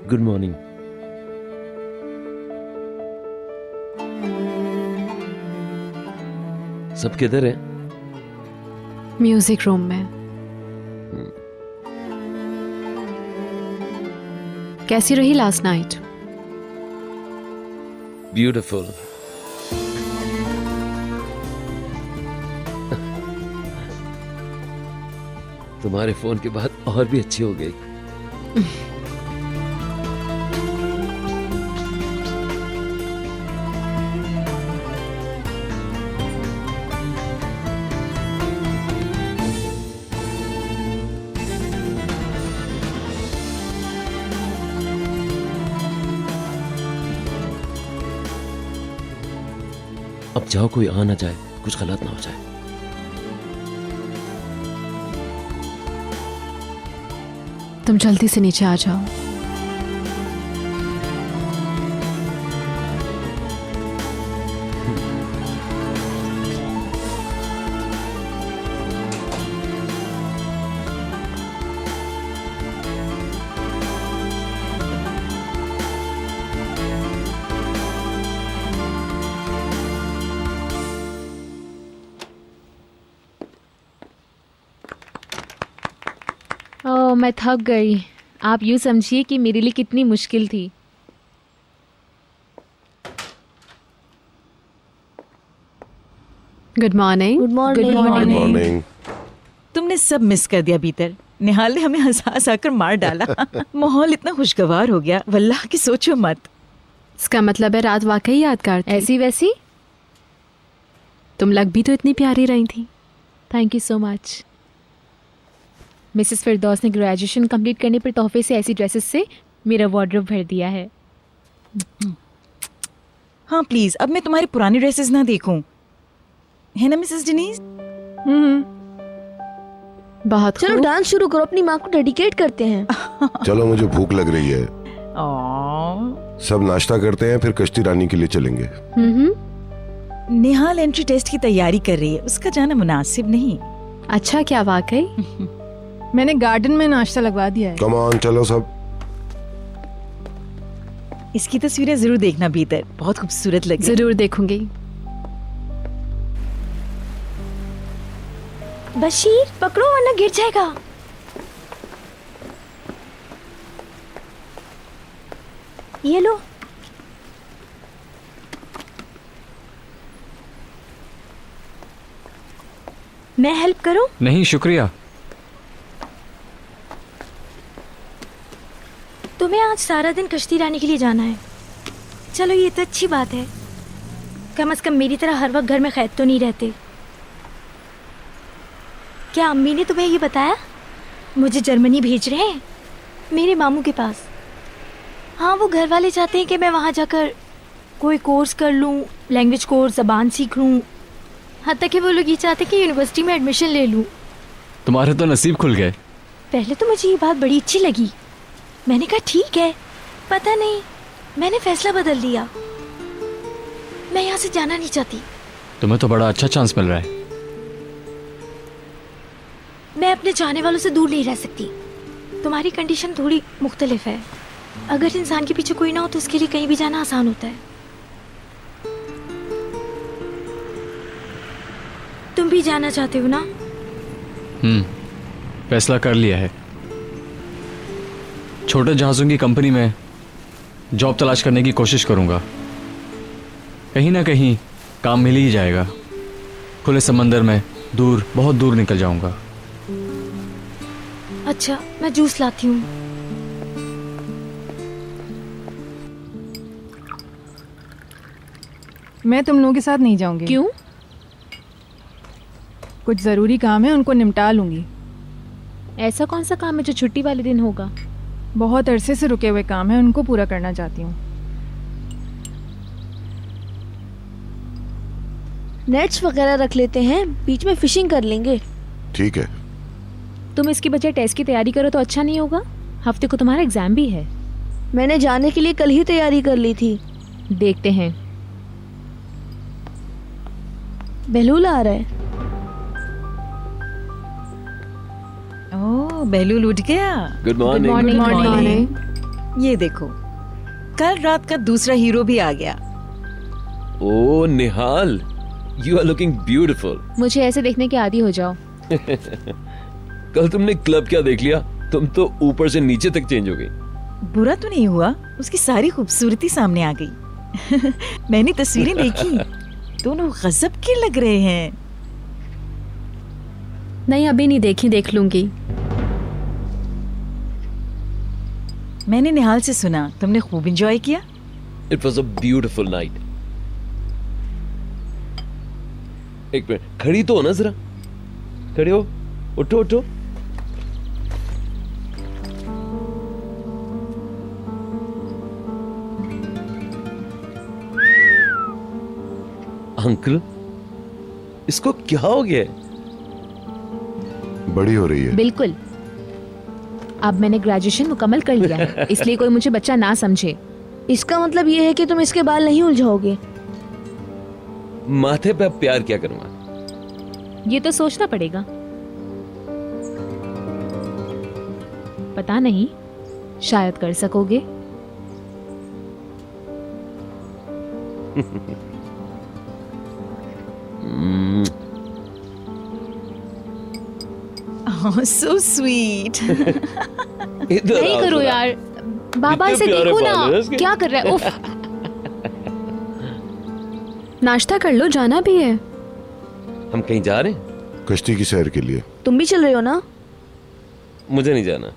Good morning. सब किधर है? म्यूजिक रूम में। कैसी रही लास्ट नाइट? ब्यूटीफुल। तुम्हारे फोन के बाद और भी अच्छी हो गई। अब जाओ, कोई आ ना जाए, कुछ गलत ना हो जाए। तुम जल्दी से नीचे आ जाओ। ओह, मैं थक गई। आप यूँ समझिए कि मेरे लिए कितनी मुश्किल थी। Good morning. Good morning. Morning. तुमने सब मिस कर दिया भीतर। निहाल ने हमें हंसा हंसा कर मार डाला। माहौल इतना खुशगवार हो गया, वल्लाह की सोचो मत। इसका मतलब है रात वाकई यादगार थी। ऐसी वैसी। तुम लग भी तो इतनी प्यारी रही थी। Thank you so much. Mrs Firdaus ने ग्रेजुएशन कंप्लीट करने पर तोहफे से ऐसी ड्रेसेस से मेरा वार्डरोब भर दिया है। हाँ प्लीज, अब मैं तुम्हारे पुराने ड्रेसेस ना देखूं, है ना मिसेस डेनीज? बहुत चलो डांस शुरू करो, अपनी माँ को डेडिकेट करते हैं। चलो मुझे भूख लग रही है। सब नाश्ता करते हैं, फिर कश्ती रानी के लिए चलेंगे। निहाल एंट्री टेस्ट की तैयारी कर रही है, उसका जाना मुनासिब नहीं। अच्छा, क्या वाकई? मैंने गार्डन में नाश्ता लगवा दिया है। कम ऑन, चलो सब। इसकी तस्वीरें जरूर देखना भीतर, बहुत खूबसूरत लगी। जरूर देखूंगी। बशीर पकड़ो वरना गिर जाएगा। ये लो। मैं हेल्प करूं? नहीं शुक्रिया। तुम्हें आज सारा दिन कश्ती रानी के लिए जाना है। चलो ये तो अच्छी बात है, कम से कम मेरी तरह हर वक्त घर में कैद तो नहीं रहते। क्या अम्मी ने तुम्हें ये बताया? मुझे जर्मनी भेज रहे हैं, मेरे मामू के पास। हाँ, वो घर वाले चाहते हैं कि मैं वहाँ जाकर कोई कोर्स कर लूँ, लैंग्वेज कोर्स, ज़बान सीख लूँ। हत्ता कि वो लोग ये चाहते कि यूनिवर्सिटी में एडमिशन ले लूँ। तुम्हारे तो नसीब खुल गए। पहले तो मुझे ये बात बड़ी अच्छी लगी। मैंने कहा ठीक है, पता नहीं मैंने फैसला बदल लिया। मैं यहाँ से जाना नहीं चाहती। तुम्हें तो बड़ा अच्छा चांस मिल रहा है। मैं अपने चाहने वालों से दूर नहीं रह सकती। तुम्हारी कंडीशन थोड़ी मुख्तलिफ है। अगर इंसान के पीछे कोई ना हो तो उसके लिए कहीं भी जाना आसान होता है। तुम भी जाना चाहते हो ना? फैसला कर लिया है। छोटे जहाज़ों की कंपनी में जॉब तलाश करने की कोशिश करूंगा। कहीं ना कहीं काम मिल ही जाएगा। खुले समंदर में दूर, बहुत दूर निकल जाऊंगा। अच्छा, मैं जूस लाती हूँ। मैं तुम लोगों के साथ नहीं जाऊंगी। क्यों? कुछ जरूरी काम है, उनको निपटा लूंगी। ऐसा कौन सा काम है जो छुट्टी वाले दिन होगा? बहुत अरसे से रुके हुए काम है, उनको पूरा करना चाहती हूँ। नेट्स वगैरह रख लेते हैं, बीच में फिशिंग कर लेंगे। ठीक है। तुम इसकी बजाय टेस्ट की तैयारी करो तो अच्छा नहीं होगा? हफ्ते को तुम्हारा एग्जाम भी है। मैंने जाने के लिए कल ही तैयारी कर ली थी। देखते हैं। बहलूल आ रहा है। ओह, बहलूल उठ गया। Good morning. Good morning. ये देखो, कल रात का दूसरा हीरो भी आ गया। ओ निहाल, यू आर लुकिंग ब्यूटीफुल। मुझे ऐसे देखने के आदी हो जाओ। कल तुमने क्लब क्या देख लिया? तुम तो ऊपर से नीचे तक चेंज हो गई। बुरा तो नहीं हुआ, उसकी सारी खूबसूरती सामने आ गई। मैंने तस्वीरें देखी, दोनों गजब के लग रहे हैं। नहीं, अभी नहीं देखी, देख लूंगी। मैंने निहाल से सुना तुमने खूब एंजॉय किया। It was a beautiful night. एक मिनट, खड़ी तो हो ना जरा। खड़े हो, उठो उठो। अंकल, इसको क्या हो गया है? बड़ी हो रही है। बिल्कुल। अब मैंने ग्रेजुएशन मुकम्मल कर लिया है, इसलिए कोई मुझे बच्चा ना समझे। इसका मतलब ये है कि तुम इसके बाल नहीं उलझाओगे? माथे पे अब प्यार क्या करूंगा? ये तो सोचना पड़ेगा। पता नहीं, शायद कर सकोगे। So sweet. नहीं करो यार, बाबा से देखो ना क्या कर रहा है। उफ। नाश्ता कर लो, जाना भी है। हम कहीं जा रहे हैं? कश्ती की सैर के लिए। तुम भी चल रहे हो ना? मुझे नहीं जाना।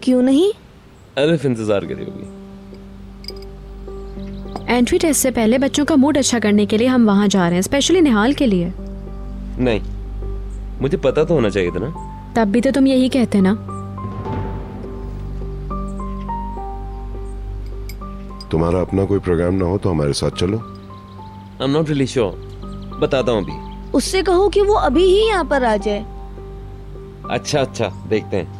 क्यों नहीं? अलिफ इंतजार करी होगी। एंट्री टेस्ट से पहले बच्चों का मूड अच्छा करने के लिए हम वहां जा रहे हैं, स्पेशली निहाल के लिए। नहीं, मुझे पता तो होना चाहिए था ना। तब भी तो तुम यही कहते ना। तुम्हारा अपना कोई प्रोग्राम ना हो तो हमारे साथ चलो। I am not really sure, बताता हूँ अभी। उससे कहो कि वो अभी ही यहाँ पर आ जाए। अच्छा, देखते हैं।